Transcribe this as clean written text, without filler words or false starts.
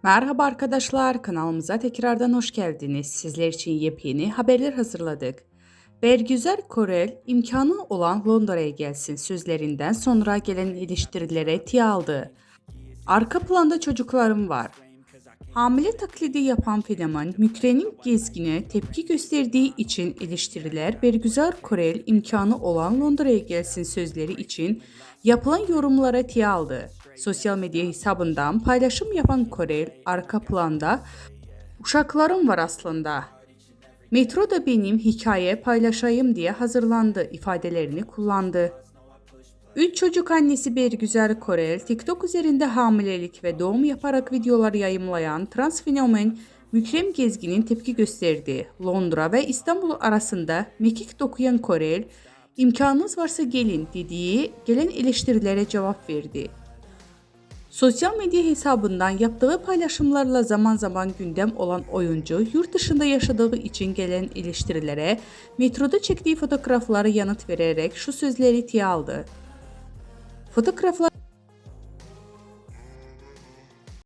Merhaba arkadaşlar, kanalımıza tekrardan hoş geldiniz. Sizler için yepyeni haberler hazırladık. Bergüzar Korel, imkanı olan Londra'ya gelsin sözlerinden sonra gelen eleştirilere tiye aldı. Arka planda çocuklarım var. Hamile taklidi yapan fenomen Mükremin gezgine tepki gösterdiği için eleştiriler Bergüzar Korel imkanı olan Londra'ya gelsin sözleri için yapılan yorumlara tiye aldı. Sosyal medya hesabından paylaşım yapan Korel arka planda uşaklarım var aslında. Metro da benim hikaye paylaşayım diye hazırlandı ifadelerini kullandı. Üç çocuk annesi Bergüzar Korel, TikTok üzerinde hamilelik ve doğum yaparak videolar yayımlayan trans fenomen Mükrem Gezgin'in tepki gösterdi. Londra ve İstanbul arasında mekik dokuyan Korel, imkanınız varsa gelin dediği gelen eleştirilere cevap verdi. Sosyal medya hesabından yaptığı paylaşımlarla zaman zaman gündem olan oyuncu, yurt dışında yaşadığı için gelen eleştirilere metroda çektiği fotoğrafları yanıt vererek şu sözleri tiye aldı. Fotoğraflar